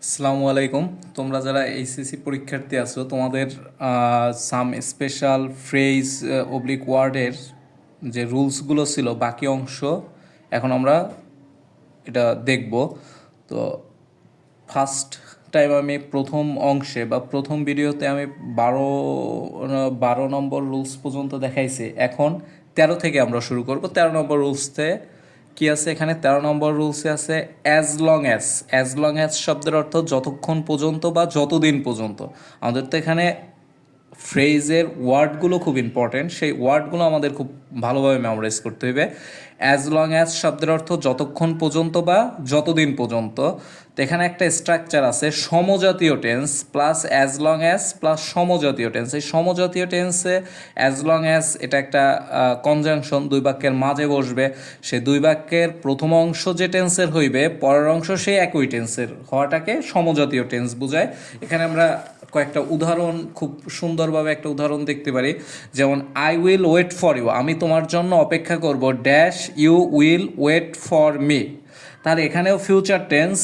আসসালামু আলাইকুম। তোমরা যারা এইচএসসি পরীক্ষার্থী আছো তোমাদের সাম স্পেশাল ফ্রেজ অবলিক ওয়ার্ডের যে রুলসগুলো ছিল বাকি অংশ এখন আমরা এটা দেখব। তো ফার্স্ট টাইম আমি প্রথম অংশে বা প্রথম ভিডিওতে আমি বারো বারো নম্বর রুলস পর্যন্ত দেখাইছি। এখন 13 থেকে আমরা শুরু করব। 13 নম্বর রুলসতে কি আছে? এখানে 13 নম্বর রুলসে আছে অ্যাজ লং অ্যাজ শব্দের অর্থ যতক্ষণ পর্যন্ত বা যতদিন পর্যন্ত। আমাদের তো এখানে ফ্রেজের ওয়ার্ডগুলো খুব ইম্পর্টেন্ট, সেই ওয়ার্ডগুলো আমাদের খুব ভালোভাবে মেমোরাইজ করতে হবে। অ্যাজ লং অ্যাজ শব্দের অর্থ যতক্ষণ পর্যন্ত বা যতদিন পর্যন্ত। তো এখানে একটা স্ট্রাকচার আছে সমজাতীয় tense plus as long as plus সমজাতীয় টেন্স। এই সমজাতীয় টেন্সে অ্যাজ লং অ্যাজ এটা একটা কনজাংশন, দুই বাক্যের মাঝে বসবে। সে দুই বাক্যের প্রথম অংশ যে টেন্সের হইবে পরের অংশ সেই একই টেন্সের হওয়াটাকে সমজাতীয় টেন্স বোঝায়। এখানে আমরা কয়েকটা উদাহরণ খুব সুন্দরভাবে একটা উদাহরণ দেখতে পারি। যেমন I will wait for you, আমি তোমার জন্য অপেক্ষা করব, dash you will wait for me. তাহলে এখানেও ফিউচার টেন্স,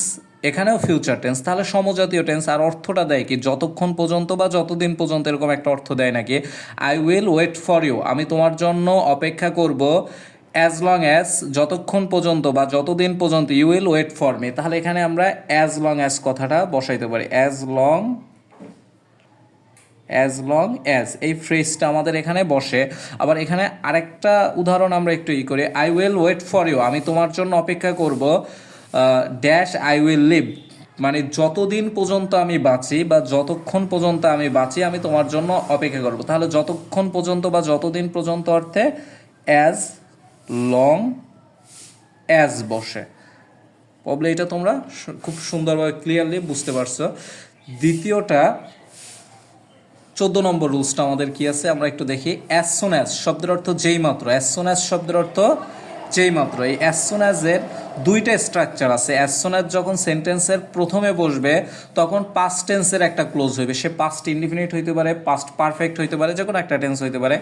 এখানেও ফিউচার টেন্স, তাহলে সমজাতীয় টেন্স। আর অর্থটা দেয় কি? যতক্ষণ পর্যন্ত বা যতদিন পর্যন্ত, এরকম একটা অর্থ দেয় নাকি। I will wait for you, আমি তোমার জন্য অপেক্ষা করব, অ্যাজ লং অ্যাজ যতক্ষণ পর্যন্ত বা যতদিন পর্যন্ত, you will wait for me. তাহলে এখানে আমরা অ্যাজ লং অ্যাজ কথাটা বসাইতে পারি। অ্যাজ লং অ্যাজ এই ফ্রেজটা আমাদের এখানে বসে। আবার এখানে আরেকটা উদাহরণ আমরা একটু করি। I will wait for you, আমি তোমার জন্য অপেক্ষা করব, ড্যাশ আই উইল লিভ, মানে যতদিন পর্যন্ত আমি বাঁচি বা যতক্ষণ পর্যন্ত আমি বাঁচি আমি তোমার জন্য অপেক্ষা করব। তাহলে যতক্ষণ পর্যন্ত বা যতদিন পর্যন্ত অর্থে অ্যাজ লং অ্যাজ বসে। প্রবলেম এটা তোমরা খুব সুন্দরভাবে ক্লিয়ারলি বুঝতে পারছো। দ্বিতীয়টা 14 নম্বর রুলসটা আমাদের কি আছে আমরা একটু দেখি। অ্যাজ সুন অ্যাজ শব্দের অর্থ যেই মাত্র। অ্যাজ সুন অ্যাজ শব্দের অর্থ যেই মাত্র। এই অ্যাজ সুন অ্যাজের দুইটা স্ট্রাকচার আছে। অ্যাজ সুন অ্যাজ যখন সেন্টেন্সের প্রথমে বসবে তখন পাস্ট টেন্সের একটা ক্লোজ হইবে, সে পাস্ট ইনডিফিনিট হইতে পারে, পাস্ট পারফেক্ট হইতে পারে, যে কোনো একটা টেন্স হইতে পারে।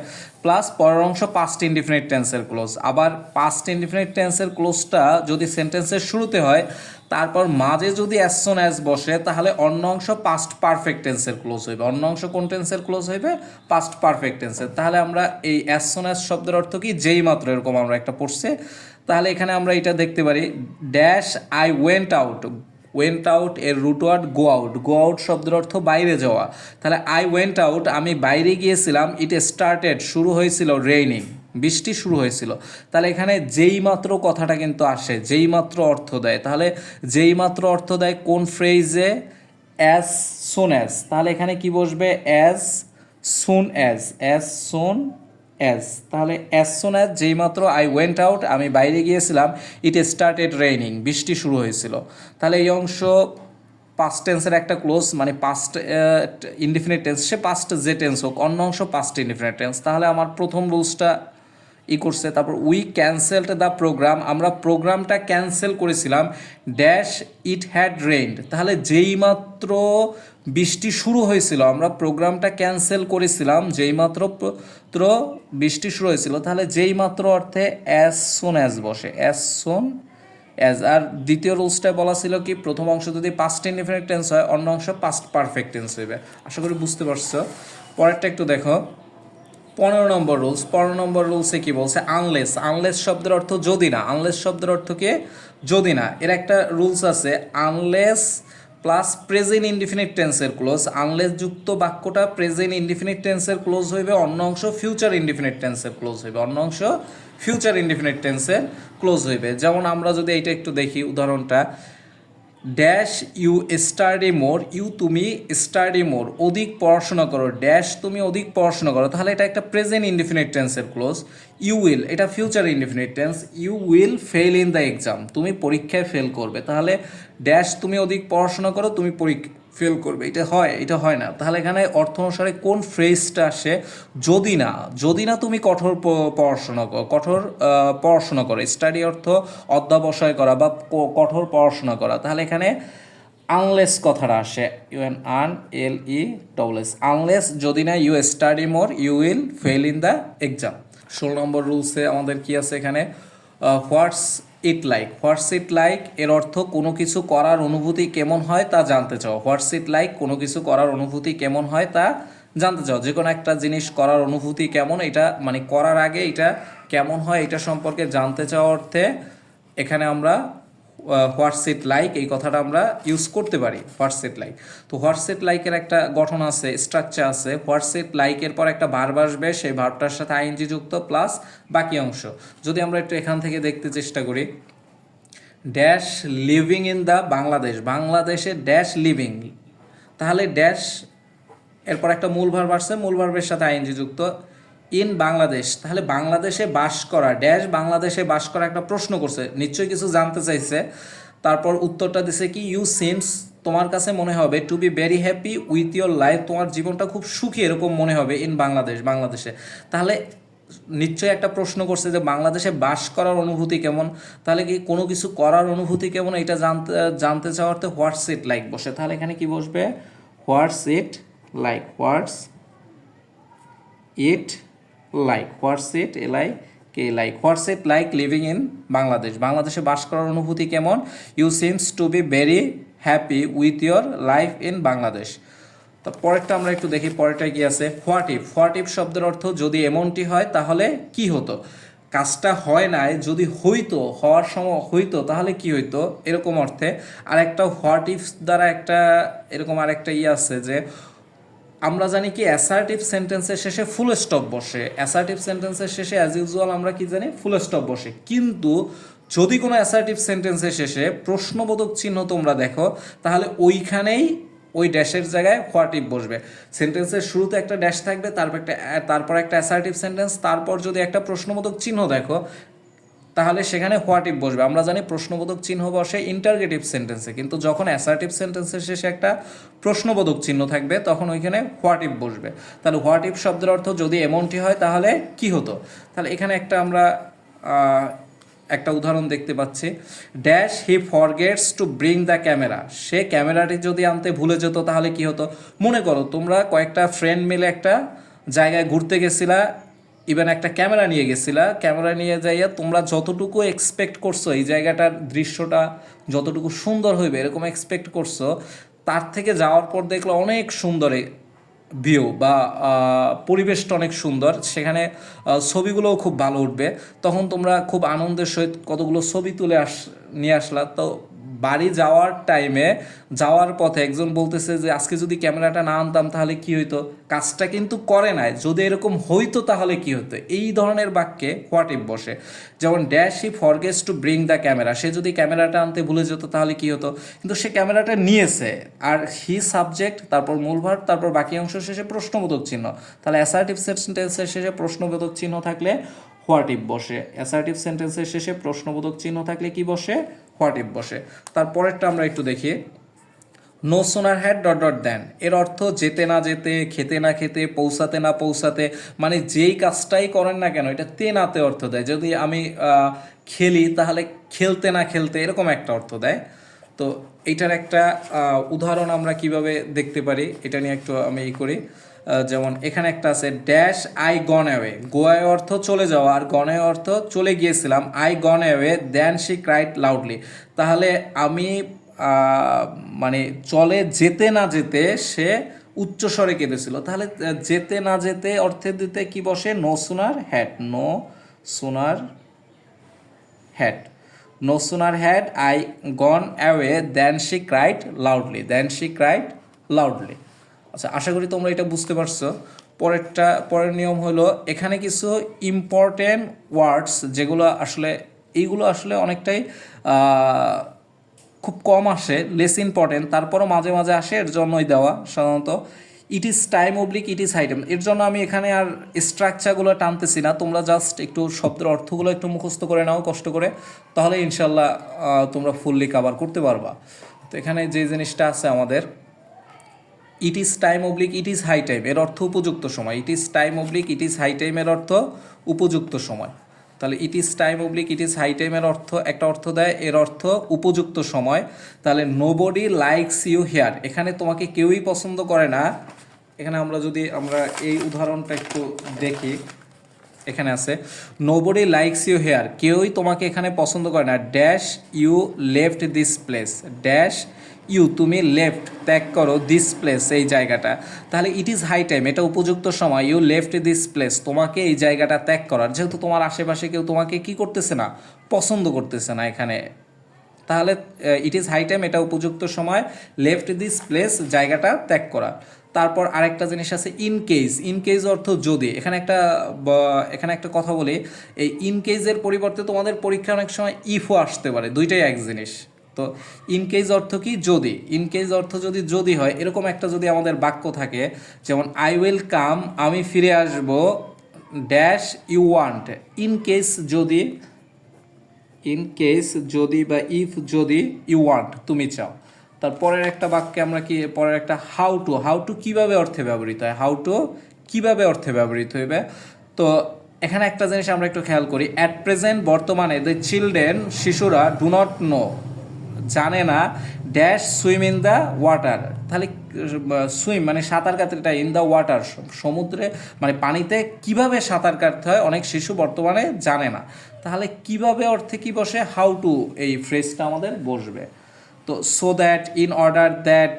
প্লাস পরের অংশ পাস্ট ইনডিফিনিট টেন্সের ক্লোজ। আবার পাস্ট ইনডিফিনিট টেন্সের ক্লোজটা যদি সেন্টেন্সের শুরুতে হয় তারপর মাঝে যদি অ্যাজ সুন অ্যাজ বসে তাহলে অন্য অংশ পাস্ট পারফেক্ট টেন্সের ক্লোজ হইবে। অন্য অংশ কোন টেন্সের ক্লোজ হইবে? পাস্ট পারফেক্ট টেন্সের। তাহলে আমরা এই অ্যাজ সুন অ্যাজ শব্দের অর্থ কি? যেই মাত্র, এরকম আমরা একটা পড়ছি। তাহলে এখানে আমরা এটা দেখতে পারি, dash I went out. Went out এর root word go out. Go out শব্দের অর্থ বাইরে যাওয়া। তাহলে আই ওয়েন্ট আউট, আমি বাইরে গিয়েছিলাম, ইট স্টার্টেড শুরু হয়েছিল, রেইনিং বৃষ্টি শুরু হয়েছিল। তাহলে এখানে যেই মাত্র কথাটা কিন্তু আসে, যেই মাত্র অর্থ দেয়। তাহলে যেই মাত্র অর্থ দেয় কোন ফ্রেজে? As soon as. তাহলে এখানে কি বসবে? As soon as. তাহলে অ্যাজ সুন অ্যাজ যেই মাত্র আই ওয়েন্ট আউট, আমি বাইরে গিয়েছিলাম, ইট স্টার্টেড রেইনিং বৃষ্টি শুরু হয়েছিল। তাহলে এই অংশ পাস্ট টেন্সের একটা ক্লোজ, মানে পাস্ট ইনডিফিনিট টেন্স, সে পাস্ট যে টেন্স হোক, অন্য অংশ পাস্ট ইনডিফিনিট টেন্স। তাহলে আমার প্রথম রুলসটা করছে। তারপর উই ক্যান্সেলড দ্য প্রোগ্রাম, আমরা প্রোগ্রামটা ক্যান্সেল করেছিলাম, ড্যাশ ইট হ্যাড রেইনড। তাহলে যেই মাত্র বৃষ্টি শুরু হয়েছিল আমরা প্রোগ্রামটা ক্যান্সেল করেছিলাম, যেই মাত্র বৃষ্টি শুরু হয়েছিল। তাহলে যেই মাত্র অর্থে অ্যাজ সুন অ্যাজ বসে, অ্যাজ সুন অ্যাজ। আর দ্বিতীয় রুলসটায় বলা ছিল কি, প্রথম অংশ যদি পাস্ট ইনডিফিনিট টেন্স হয় অন্য অংশ পাস্ট পারফেক্ট টেন্স হইবে। আশা করি বুঝতে পারছো। পরেরটা একটু দেখো। 15 নম্বর রুলসে কি বলছে? আনলেস শব্দের অর্থ যদি না। আনলেস শব্দের অর্থ কি? যদি না। এর একটা রুলস আছে, আনলেস প্লাস প্রেজেন্ট ইনডিফিনিট টেন্সের ক্লোজ। আনলেস যুক্ত বাক্যটা প্রেজেন্ট ইনডিফিনিট টেন্সের ক্লোজ হইবে, অন্য অংশ ফিউচার ইনডিফিনিট টেন্সের ক্লোজ হইবে, অন্য অংশ ফিউচার ইনডিফিনিট টেন্সের ক্লোজ হইবে। যেমন আমরা যদি এইটা একটু দেখি উদাহরণটা, dash you study more, you তুমি স্টাডি মোর অধিক পড়াশোনা করো, ড্যাশ তুমি অধিক পড়াশোনা করো। তাহলে এটা একটা প্রেজেন্ট ইনডিফিনিট টেন্সের ক্লোজ। ইউ উইল এটা future indefinite tense, you will fail in the exam, তুমি পরীক্ষায় ফেল করবে। তাহলে ড্যাশ তুমি অধিক পড়াশোনা করো, তুমি ফেল করবে, এটা হয় না। তাহলে এখানে অর্থ অনুসারে কোন ফ্রেজটা আসে? যদি না। যদি না তুমি কঠোর পড়াশোনা করো, স্টাডি অর্থ অধ্যবসায় করা বা কঠোর পড়াশোনা করা। তাহলে এখানে আনলেস কথাটা আসে, UNRLESS। আনলেস যদি না you study more you will fail in the exam. 16 number রুলসে আমাদের কি আছে এখানে? হোয়াটস it like? What's it like এর অর্থ কোনো কিছু করার অনুভূতি কেমন হয় তা জানতে চাও। হোয়াটস ইট লাইক কোনো কিছু করার অনুভূতি কেমন হয় তা জানতে চাও। যে কোনো একটা জিনিস করার অনুভূতি কেমন, এটা মানে করার আগে এটা কেমন হয় এটা সম্পর্কে জানতে চাওয়া অর্থে এখানে আমরা হোয়াটস ইট লাইক এই কথাটা আমরা ইউজ করতে পারি। হোয়াটস ইট লাইক, তো হোয়াটস ইট লাইকের একটা গঠন আছে, স্ট্রাকচার আছে। হোয়াটস ইট লাইকের পর একটা ভার্ব আসবে, সেই ভার্বটার সাথে আইএনজি যুক্ত প্লাস বাকি অংশ। যদি আমরা একটু এখান থেকে দেখতে চেষ্টা করি, dash living in the Bangladesh, বাংলাদেশে ড্যাশ লিভিং, তাহলে ড্যাশ এরপর একটা মূল ভার্ব আসছে, মূল ভার্বের সাথে আইএনজি যুক্ত, ইন বাংলাদেশ, তাহলে বাংলাদেশে বাস করা, ড্যাশ বাংলাদেশে বাস করা একটা প্রশ্ন করছে, নিশ্চয়ই কিছু জানতে চাইছে। তারপর উত্তরটা দিছে কি, ইউ সিমস, তোমার কাছে মনে হবে, to be very happy with your life, তোমার জীবনটা খুব সুখী এরকম মনে হবে, ইন বাংলাদেশ, বাংলাদেশে। তাহলে নিশ্চয়ই একটা প্রশ্ন করছে যে বাংলাদেশে বাস করার অনুভূতি কেমন, তাহলে কি কোনো কিছু করার অনুভূতি কেমন এটা জানতে জানতে চাওয়াতে হোয়াটস ইট লাইক বসে। তাহলে এখানে কি বসবে, হোয়াটস it like, what's it like, what's it এলাই কে like, what's it like living in Bangladesh, বাংলাদেশে বাস করার অনুভূতি কেমন, you seems to be very happy with your life in Bangladesh. তো পরেরটা আমরা একটু দেখি, পরেরটা কি আছে, হোয়াট ইফ, হোয়াট ইফ শব্দের অর্থ যদি এমনটি হয় তাহলে কি হতো, কাজটা হয় নাই, যদি হইতো, হওয়ার সময় হইতো তাহলে কি হইতো এরকম অর্থে। আর একটা হোয়াট ইফ দ্বারা একটা এরকম আরেকটা আছে যে আমরা জানি কি অ্যাসার্টিভ সেন্টেন্সের শেষে ফুল স্টপ বসে, অ্যাসার্টিভ সেন্টেন্সের শেষে অ্যাজ ইউজুয়াল আমরা কি জানি ফুল স্টপ বসে, কিন্তু যদি কোনো অ্যাসার্টিভ সেন্টেন্সের শেষে প্রশ্নবোধক চিহ্ন তোমরা দেখো তাহলে ওইখানেই ওই ড্যাশের জায়গায় হোয়াট ইফ বসবে। সেন্টেন্সের শুরুতে একটা ড্যাশ থাকবে, তারপর একটা অ্যাসার্টিভ সেন্টেন্স, তারপর যদি একটা প্রশ্নবোধক চিহ্ন দেখো তাহলে সেখানে হোয়াট ইফ বসবে। আমরা জানি প্রশ্নবোধক চিহ্ন বসে ইন্টারগেটিভ সেন্টেন্সে, কিন্তু যখন অ্যাসার্টিভ সেন্টেন্সের শেষে একটা প্রশ্নবোধক চিহ্ন থাকবে তখন ওইখানে হোয়াট ইফ বসবে। তাহলে হোয়াট ইফ শব্দের অর্থ যদি এমনটি হয় তাহলে কি হতো। তাহলে এখানে একটা আমরা একটা উদাহরণ দেখতে পাচ্ছি, dash he forgets to bring the camera, সে ক্যামেরাটি যদি আনতে ভুলে যেত তাহলে কি হতো। মনে করো তোমরা কয়েকটা ফ্রেন্ড মিলে একটা জায়গায় ঘুরতে গেছিলা, ইভেন একটা ক্যামেরা নিয়ে গেছিলা, ক্যামেরা নিয়ে যাইয়া তোমরা যতটুকু এক্সপেক্ট করছো এই জায়গাটার দৃশ্যটা যতটুকু সুন্দর হইবে এরকম এক্সপেক্ট করছো, তার থেকে যাওয়ার পর দেখলো অনেক সুন্দর ভিউ বা পরিবেশটা অনেক সুন্দর, সেখানে ছবিগুলোও খুব ভালো উঠবে, তখন তোমরা খুব আনন্দের সহিত কতগুলো ছবি তুলে নিয়ে আসলা। তো বাড়ি যাওয়ার টাইমে যাওয়ার পথে একজন বলতেছে যে আজকে যদি ক্যামেরাটা না আনতাম তাহলে কি হইতো, কাজটা কিন্তু করে নাই, যদি এরকম হইতো তাহলে কি হতো, এই ধরনের বাক্যে হোয়াট ইফ বসে। যেমন dash he forgets to bring the camera, সে যদি ক্যামেরাটা আনতে ভুলে যেত তাহলে কি হতো, কিন্তু সে ক্যামেরাটা নিয়েছে, আর হি সাবজেক্ট, তারপর মূল ভার্ব, তারপর বাকি অংশ শেষে প্রশ্নবোধক চিহ্ন। তাহলে অ্যাসার্টিভ সেন্টেন্সের শেষে প্রশ্নবোধক চিহ্ন থাকলে হোয়াট ইফ বসে, অ্যাসার্টিভ সেন্টেন্সের শেষে প্রশ্নবোধক চিহ্ন থাকলে কি বসে, হোয়াট ইফ বসে। তারপরেরটা আমরা একটু দেখি, no sooner had dot dot দেন, এর অর্থ যেতে না যেতে, খেতে না খেতে, পৌঁছাতে না পৌঁছাতে, মানে যেই কাজটাই করেন না কেন এটা তে নাতে অর্থ দেয়। যদি আমি খেলি তাহলে খেলতে না খেলতে এরকম একটা অর্থ দেয়। তো এইটার একটা উদাহরণ আমরা কিভাবে দেখতে পারি এটা নিয়ে একটু আমি করি। যেমন এখানে একটা আছে, ড্যাশ আই গন অ্যাওয়ে, গোয়ায় অর্থ চলে যাওয়া আর গনে অর্থ চলে গিয়েছিলাম, I gone away then she cried loudly, তাহলে আমি মানে চলে যেতে না যেতে সে উচ্চস্বরে কেঁদেছিল। তাহলে যেতে না যেতে অর্থে দিতে কি বসে, no sooner had, no sooner had, no sooner had I gone away then she cried loudly, then she cried loudly. আচ্ছা, আশা করি তোমরা এটা বুঝতে পারছো। পরের নিয়ম হলো, এখানে কিছু ইম্পর্টেন্ট ওয়ার্ডস যেগুলো আসলে এইগুলো আসলে অনেকটাই খুব কম আসে, লেস ইম্পর্টেন্ট, তারপরও মাঝে মাঝে আসে, এর জন্যই দেওয়া সাধারণত। ইট is time oblique it is হাইটেম, এর জন্য আমি এখানে আর স্ট্রাকচারগুলো টানতেছি না, তোমরা জাস্ট একটু শব্দের অর্থগুলো একটু মুখস্থ করে নাও কষ্ট করে, তাহলে ইনশাল্লাহ তোমরা ফুললি কভার করতে পারবা। তো এখানে যে জিনিসটা আছে আমাদের, it is time oblique it is high time, এর অর্থ উপযুক্ত সময়, it is time oblique it is high time এর অর্থ উপযুক্ত সময়। তাহলে it is time oblique it is high টাইমের অর্থ একটা অর্থ দেয়, এর অর্থ উপযুক্ত সময়। তাহলে নোবডি লাইকস ইউ হেয়ার, এখানে তোমাকে কেউই পছন্দ করে না। এখানে আমরা যদি এই উদাহরণটা একটু দেখি, এখানে আছে নোবডি লাইকস ইউ হেয়ার, কেউই তোমাকে এখানে পছন্দ করে না, dash you left this place, dash you তুমি লেফট ত্যাগ করো, দিস প্লেস এই জায়গাটা, তাহলে ইট ইজ হাই টাইম এটা উপযুক্ত সময়, ইউ লেফট দিস প্লেস তোমাকে এই জায়গাটা ত্যাগ করার, যেহেতু তোমার আশেপাশে কেউ তোমাকে কি করতেছে না, পছন্দ করতেছে না এখানে, তাহলে ইট ইজ হাই টাইম এটা উপযুক্ত সময় লেফট দিস প্লেস জায়গাটা ত্যাগ করা। তারপর আরেকটা জিনিস আছে ইন কেস, ইন কেস অর্থ যদি, এখানে একটা কথা বলি, এই ইন কেসের পরিবর্তে তোমাদের পরীক্ষা অনেক সময় ইফও আসতে পারে, দুইটাই এক জিনিস। তো ইন কেস অর্থ কি যদি, ইন কেস অর্থ যদি হয়, এরকম একটা যদি আমাদের বাক্য থাকে, যেমন আই উইল কাম আমি ফিরে আসব, dash you want, in case যদি, ইন কেস যদি বা ইফ যদি ইউ ওয়ান্ট তুমি চাও। তারপরের একটা বাক্যে আমরা কি, পরের একটা হাউ টু কীভাবে অর্থে ব্যবহৃত হয়, হাউ টু কীভাবে অর্থে ব্যবহৃত হইবে। তো এখানে একটা জিনিস আমরা একটু খেয়াল করি, অ্যাট প্রেজেন্ট বর্তমানে দ্য চিলড্রেন শিশুরা ডু নট নো জানে না, dash swim in the water, তাহলে সুইম মানে সাঁতার কাটতে, ইন দ্য ওয়াটার সমুদ্রে মানে পানিতে কিভাবে সাঁতার কাটতে হয় অনেক শিশু বর্তমানে জানে না, তাহলে কিভাবে অর্থে কি বসে, হাউ টু এই ফ্রেজটা আমাদের বসবে। তো so that, in order that,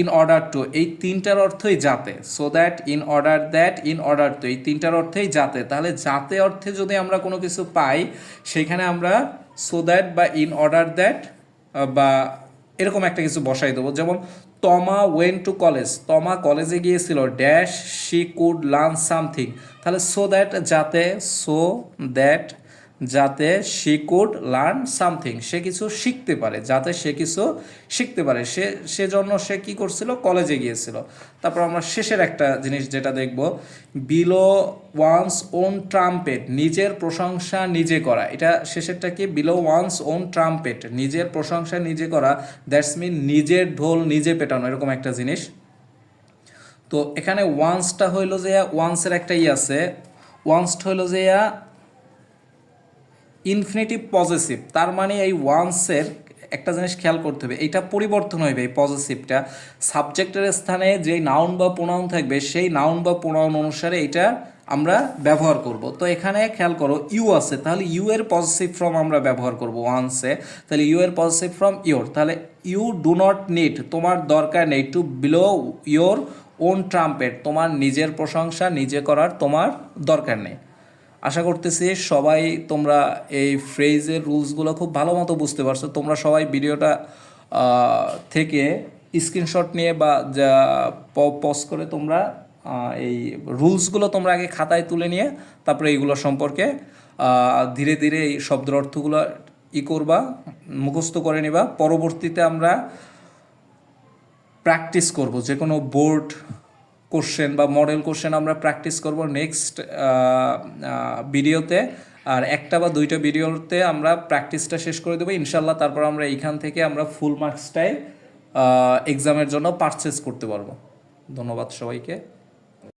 in order to এই তিনটার অর্থই যাতে, so that, in order that, in order to এই তিনটার অর্থেই যাতে, তাহলে যাতে অর্থে যদি আমরা কোনো কিছু পাই সেখানে আমরা সো দ্যাট বা ইন অর্ডার দ্যাট বা এরকম একটা কিছু বসাই দেবো। যেমন তমা ওয়েন টু কলেজ, তমা কলেজে গিয়েছিল, dash she could learn something, তাহলে সো দ্যাট যাতে, সো দ্যাট যাতে শি কুড লার্ন সামথিং সে কিছু শিখতে পারে, যাতে সে কিছু শিখতে পারে, সেজন্য সে কি করছিল, কলেজে গিয়েছিল। তারপর আমরা শেষের একটা জিনিস যেটা দেখব, বিলো ওয়ান্স ওন ট্রাম্পেট নিজের প্রশংসা নিজে করা, এটা শেষেরটা কি, বিলো ওয়ান্স ওন ট্রাম্পেট নিজের প্রশংসা নিজে করা, দ্যাটস মিন নিজের ঢোল নিজে পেটানো, এরকম একটা জিনিস। তো এখানে ওয়ান্সটা হইলো যে, ওয়ান্সের একটা আছে, ওয়ান্সড হইলো যে ইনফিনিটিভ পজিটিভ, তার মানে এই ওয়ান্সের একটা জিনিস খেয়াল করতে হবে, এইটা পরিবর্তন হইবে, এই পজিটিভটা সাবজেক্টের স্থানে যেই নাউন বা প্রোনাউন থাকবে সেই নাউন বা প্রোনাউন অনুসারে এটা আমরা ব্যবহার করব। তো এখানে খেয়াল করো ইউ আছে, তাহলে ইউ এর পজিটিভ ফর্ম আমরা ব্যবহার করব ওয়ান্সে, তাহলে ইউ এর পজিটিভ ফর্ম ইউর, তাহলে ইউ ডু নট নিড তোমার দরকার নেই, to blow your own trumpet তোমার নিজের প্রশংসা নিজে করার তোমার দরকার নেই। আশা করতেছি সবাই তোমরা এই ফ্রেজের রুলসগুলো খুব ভালো মতো বুঝতে পারছো। তোমরা সবাই ভিডিওটা থেকে স্ক্রিনশট নিয়ে বা যা পজ করে তোমরা এই রুলসগুলো তোমরা আগে খাতায় তুলে নিয়ে তারপরে এইগুলো সম্পর্কে ধীরে ধীরে এই শব্দের অর্থগুলো করবা, মুখস্থ করে নিবা। পরবর্তীতে আমরা প্র্যাকটিস করব, যে কোনো বোর্ড কোশ্চেন বা মডেল কোশ্চেন আমরা প্র্যাকটিস করব নেক্সট ভিডিওতে, আর একটা বা দুইটা ভিডিওতে আমরা প্র্যাকটিসটা শেষ করে দেবো ইনশাল্লাহ। তারপর আমরা এইখান থেকে আমরা ফুল মার্কসটাই এক্সামের জন্য পারচেস করতে পারবো। ধন্যবাদ সবাইকে।